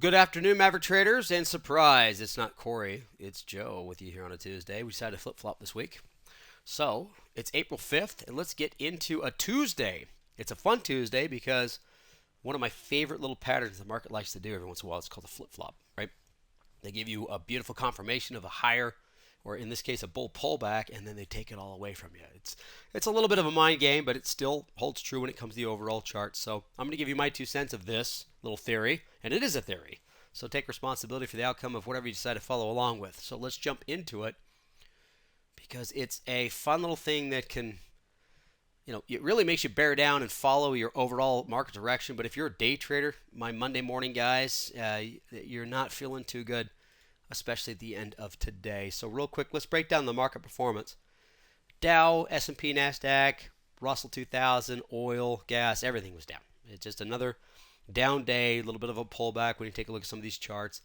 Good afternoon, Maverick Traders, and surprise, it's not Corey, it's Joe with you here on a Tuesday. We decided to flip-flop this week. So, it's April 5th, and let's get into a Tuesday. It's a fun Tuesday because one of my favorite little patterns the market likes to do every once in a while is called a flip-flop, right? They give you a beautiful confirmation of a higher, or in this case, a bull pullback, and then they take it all away from you. It's a little bit of a mind game, but it still holds true when it comes to the overall chart. So I'm going to give you my 2 cents of this little theory, and it is a theory. So take responsibility for the outcome of whatever you decide to follow along with. So let's jump into it because it's a fun little thing that can, it really makes you bear down and follow your overall market direction. But if you're a day trader, my Monday morning guys, you're not feeling too good, especially at the end of today. So real quick, let's break down the market performance. Dow, S&P, NASDAQ, Russell 2000, oil, gas, everything was down. It's just another down day, a little bit of a pullback when you take a look at some of these charts.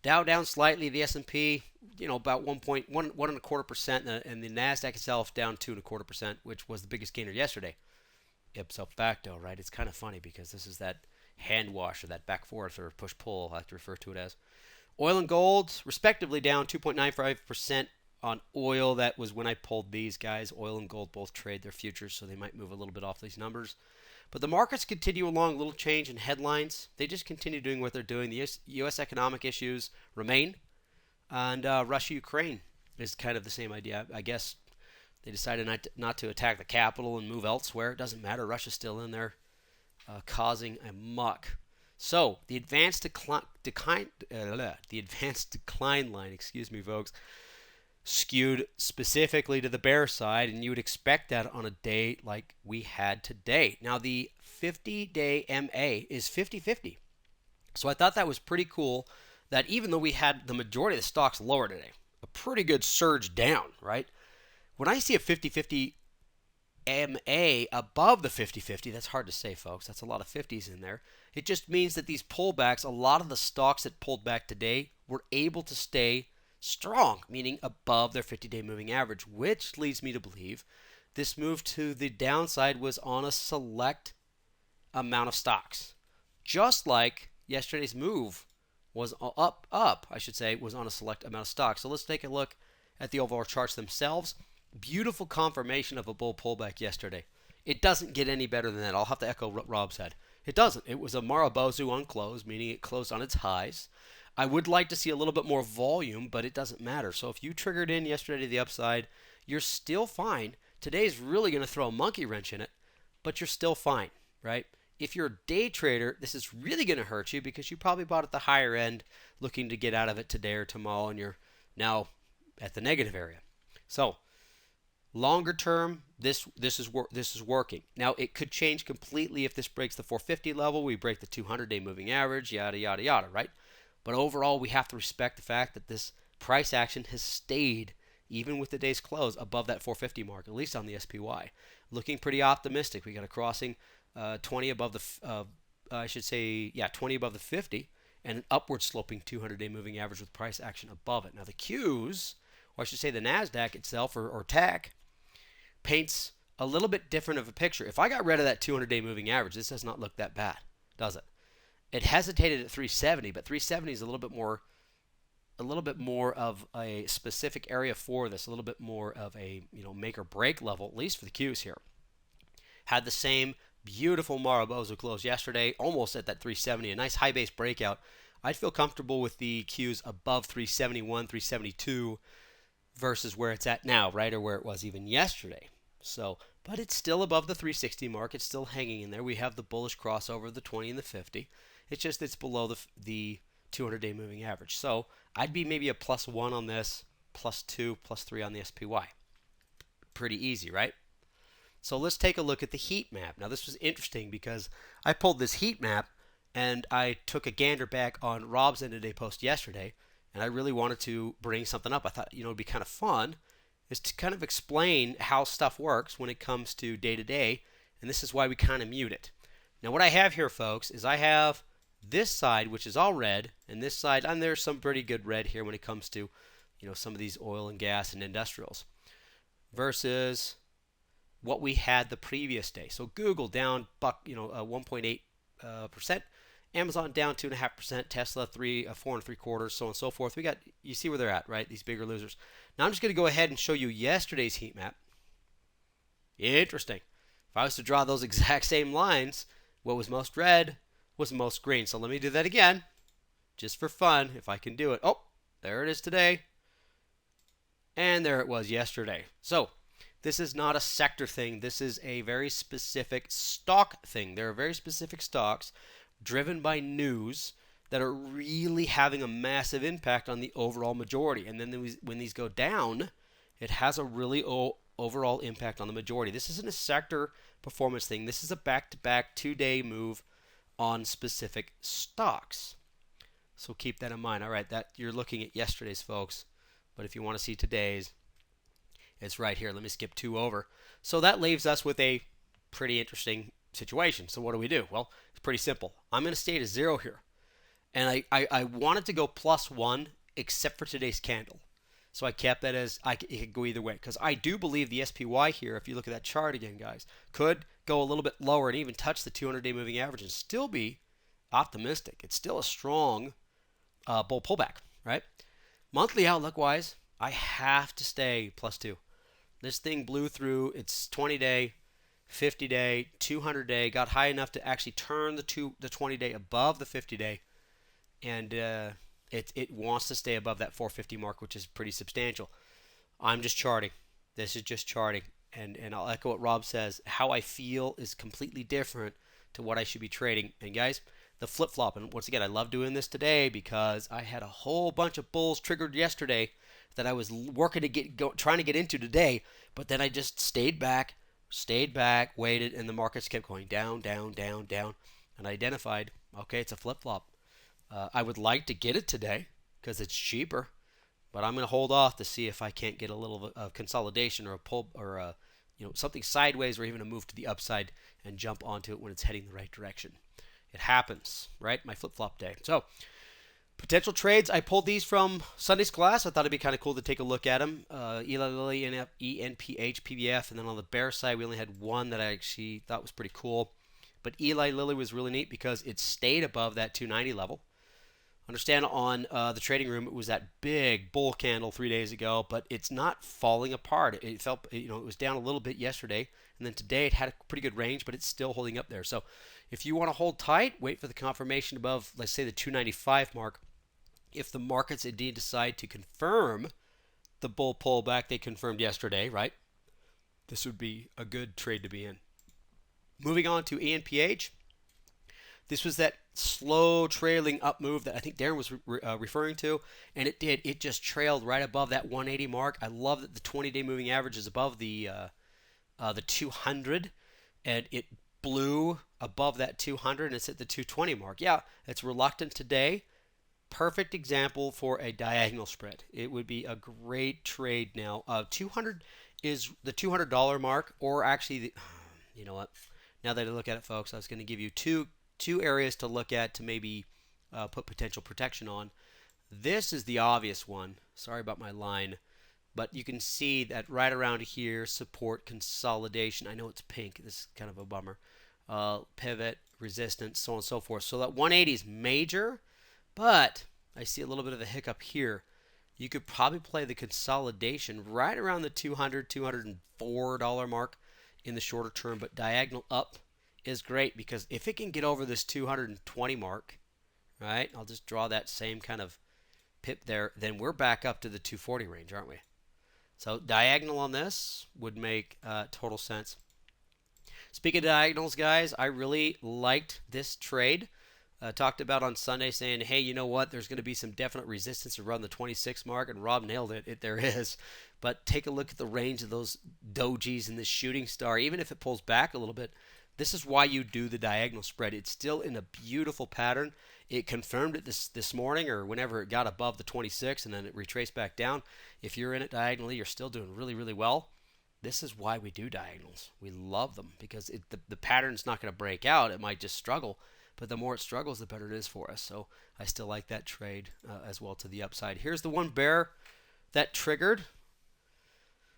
Dow down slightly, the S&P, about 1.125%, and the NASDAQ itself down 2.25%, which was the biggest gainer yesterday. Ipso facto, right? It's kind of funny because this is that hand wash or that back forth or push pull, I like to refer to it as. Oil and gold, respectively, down 2.95% on oil. That was when I pulled these guys. Oil and gold both trade their futures, so they might move a little bit off these numbers. But the markets continue along, a little change in headlines. They just continue doing what they're doing. The U.S. economic issues remain, and Russia-Ukraine is kind of the same idea. I guess they decided not to attack the capital and move elsewhere. It doesn't matter. Russia's still in there causing a muck. So the advanced decline line, excuse me, folks, skewed specifically to the bear side, and you would expect that on a day like we had today. Now the 50-day MA is 50-50. So I thought that was pretty cool that even though we had the majority of the stocks lower today, a pretty good surge down, right? When I see a 50-50 MA above the 50-50, that's hard to say, folks. That's a lot of 50s in there. It just means that these pullbacks, a lot of the stocks that pulled back today were able to stay strong, meaning above their 50-day moving average, which leads me to believe this move to the downside was on a select amount of stocks. Just like yesterday's move was was on a select amount of stocks. So let's take a look at the overall charts themselves. Beautiful confirmation of a bull pullback yesterday. It doesn't get any better than that. I'll have to echo what Rob said. It doesn't. It was a Marubozu on close, meaning it closed on its highs. I would like to see a little bit more volume, but it doesn't matter. So if you triggered in yesterday to the upside, you're still fine. Today's really going to throw a monkey wrench in it, but you're still fine, right? If you're a day trader, this is really going to hurt you because you probably bought at the higher end looking to get out of it today or tomorrow, and you're now at the negative area. So longer term, this is working. Now, it could change completely if this breaks the 450 level. We break the 200-day moving average, yada, yada, yada, right? But overall, we have to respect the fact that this price action has stayed, even with the day's close, above that 450 mark, at least on the SPY. Looking pretty optimistic. We got a crossing 20 above the, 20 above the 50, and an upward sloping 200-day moving average with price action above it. Now, the Qs, or I should say the NASDAQ itself, or TAC, paints a little bit different of a picture. If I got rid of that 200-day moving average, this does not look that bad, does it? It hesitated at 370, but 370 is a little bit more of a specific area for this, a little bit more of a make or break level, at least for the Qs here. Had the same beautiful Marubozu close yesterday, almost at that 370, a nice high base breakout. I'd feel comfortable with the Qs above 371, 372 versus where it's at now, right, or where it was even yesterday. So, but it's still above the 360 mark. It's still hanging in there. We have the bullish crossover of the 20 and the 50. It's just it's below the 200-day moving average. So I'd be maybe a +1 on this, +2, +3 on the SPY. Pretty easy, right? So let's take a look at the heat map. Now this was interesting because I pulled this heat map and I took a gander back on Rob's end of day post yesterday, and I really wanted to bring something up. I thought it'd be kind of fun is to kind of explain how stuff works when it comes to day to day, and this is why we kind of mute it. Now what I have here, folks, is I have this side, which is all red, and this side, and there's some pretty good red here when it comes to, some of these oil and gas and industrials, versus what we had the previous day. So Google down 1.8%, Amazon down 2.5%, Tesla 4.75, so on and so forth. You see where they're at, right? These bigger losers. Now I'm just going to go ahead and show you yesterday's heat map. Interesting. If I was to draw those exact same lines, what was most red was most green. So let me do that again, just for fun, if I can do it. Oh, there it is today. And there it was yesterday. So this is not a sector thing. This is a very specific stock thing. There are very specific stocks driven by news that are really having a massive impact on the overall majority. And then when these go down, it has a really overall impact on the majority. This isn't a sector performance thing. This is a back-to-back 2-day move on specific stocks. So keep that in mind. All right, that you're looking at yesterday's, folks. But if you want to see today's, it's right here. Let me skip 2 over. So that leaves us with a pretty interesting situation. So what do we do? Well, it's pretty simple. I'm going to stay to 0 here. And I wanted to go +1 except for today's candle. So I kept that as it could go either way. Because I do believe the SPY here, if you look at that chart again, guys, could go a little bit lower and even touch the 200-day moving average and still be optimistic. It's still a strong bull pullback, right? Monthly outlook wise, I have to stay +2. This thing blew through its 20-day, 50-day, 200-day, got high enough to actually turn the 20-day above the 50-day, and it wants to stay above that 450 mark, which is pretty substantial. I'm just charting. This is just charting, and I'll echo what Rob says. How I feel is completely different to what I should be trading. And guys, the flip-flop, and once again, I love doing this today because I had a whole bunch of bulls triggered yesterday that I was working to trying to get into today, but then I just stayed back, waited, and the markets kept going down, down, down, down, and I identified, okay, it's a flip-flop. I would like to get it today because it's cheaper, but I'm going to hold off to see if I can't get a little consolidation or a pull or something sideways or even a move to the upside and jump onto it when it's heading the right direction. It happens, right? My flip-flop day. So potential trades, I pulled these from Sunday's class. I thought it'd be kind of cool to take a look at them. Eli Lilly, ENPH, PBF, and then on the bear side, we only had one that I actually thought was pretty cool. But Eli Lilly was really neat because it stayed above that 290 level. Understand on the trading room, it was that big bull candle 3 days ago, but it's not falling apart. It felt, it was down a little bit yesterday, and then today it had a pretty good range, but it's still holding up there. So if you want to hold tight, wait for the confirmation above, let's say, the 295 mark. If the markets indeed decide to confirm the bull pullback they confirmed yesterday, right? This would be a good trade to be in. Moving on to ENPH. This was that slow trailing up move that I think Darren was referring to, and it did. It just trailed right above that 180 mark. I love that the 20-day moving average is above the 200, and it blew above that 200, and it's at the 220 mark. Yeah, it's reluctant today. Perfect example for a diagonal spread. It would be a great trade now. 200 is the $200 mark, or actually, you know what? Now that I look at it, folks, I was going to give you two areas to look at to maybe put potential protection on. This is the obvious one. Sorry about my line, but you can see that right around here, support, consolidation. I know it's pink. This is kind of a bummer. Pivot, resistance, so on and so forth. So that 180 is major, but I see a little bit of a hiccup here. You could probably play the consolidation right around the $200, $204 mark in the shorter term, but diagonal up is great because if it can get over this 220 mark, right, I'll just draw that same kind of pip there, then we're back up to the 240 range, aren't we? So diagonal on this would make total sense. Speaking of diagonals, guys, I really liked this trade. Talked about on Sunday saying, hey, you know what? There's going to be some definite resistance around the 26 mark, and Rob nailed it. There is. But take a look at the range of those dojis and this shooting star. Even if it pulls back a little bit, this is why you do the diagonal spread. It's still in a beautiful pattern. It confirmed it this morning or whenever it got above the 26, and then it retraced back down. If you're in it diagonally, you're still doing really, really well. This is why we do diagonals. We love them because the pattern's not going to break out. It might just struggle. But the more it struggles, the better it is for us. So I still like that trade as well to the upside. Here's the one bear that triggered.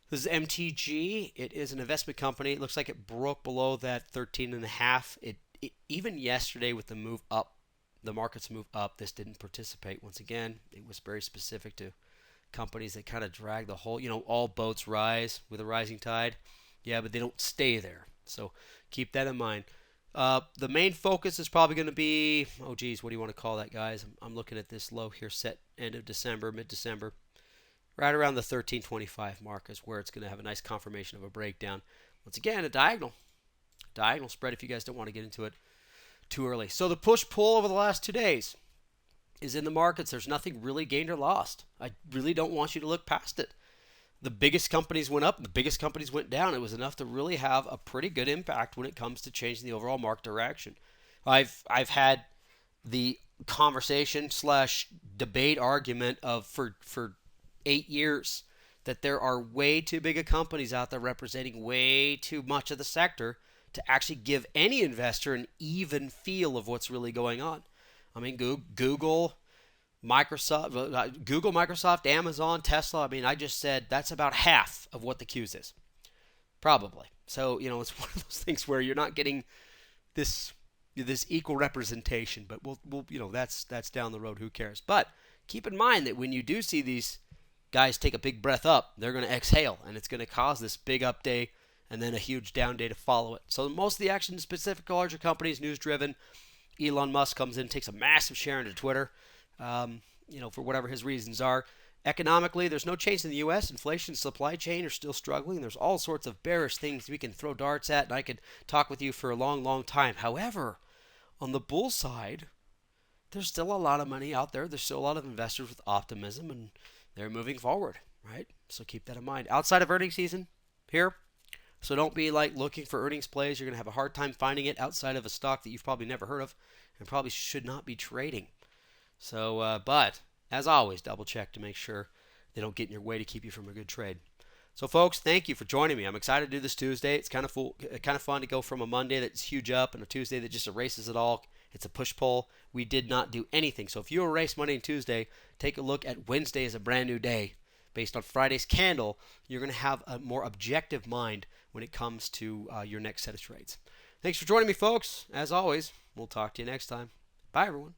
This is MTG. It is an investment company. It looks like it broke below that 13.5. It even yesterday with the move up the markets move up. This didn't participate. Once again, it was very specific to companies that kind of drag the whole, all boats rise with a rising tide. Yeah, but they don't stay there. So keep that in mind. The main focus is probably going to be, oh geez, what do you want to call that, guys? I'm looking at this low here set end of December, mid-December. Right around the 1325 mark is where it's going to have a nice confirmation of a breakdown. Once again, a diagonal spread if you guys don't want to get into it too early. So the push-pull over the last 2 days is in the markets. There's nothing really gained or lost. I really don't want you to look past it. The biggest companies went up, the biggest companies went down. It was enough to really have a pretty good impact when it comes to changing the overall market direction. I've had the conversation slash debate argument of for 8 years that there are way too big of companies out there representing way too much of the sector to actually give any investor an even feel of what's really going on. I mean, Google, Microsoft, Amazon, Tesla. I mean, I just said that's about half of what the Q's is, probably. So it's one of those things where you're not getting this equal representation. But we'll that's down the road. Who cares? But keep in mind that when you do see these guys take a big breath up, they're going to exhale, and it's going to cause this big up day and then a huge down day to follow it. So most of the action is specific to larger companies, news-driven. Elon Musk comes in, takes a massive share into Twitter, for whatever his reasons are. Economically, there's no change in the U.S. Inflation, supply chain are still struggling. There's all sorts of bearish things we can throw darts at, and I could talk with you for a long, long time. However, on the bull side, there's still a lot of money out there. There's still a lot of investors with optimism, and they're moving forward, right? So keep that in mind. Outside of earnings season here, so don't be like looking for earnings plays. You're going to have a hard time finding it outside of a stock that you've probably never heard of and probably should not be trading. So, but as always, double check to make sure they don't get in your way to keep you from a good trade. So, folks, thank you for joining me. I'm excited to do this Tuesday. It's kind of fun to go from a Monday that's huge up and a Tuesday that just erases it all. It's a push-pull. We did not do anything. So if you erase Monday and Tuesday, take a look at Wednesday as a brand new day. Based on Friday's candle, you're going to have a more objective mind when it comes to your next set of trades. Thanks for joining me, folks. As always, we'll talk to you next time. Bye, everyone.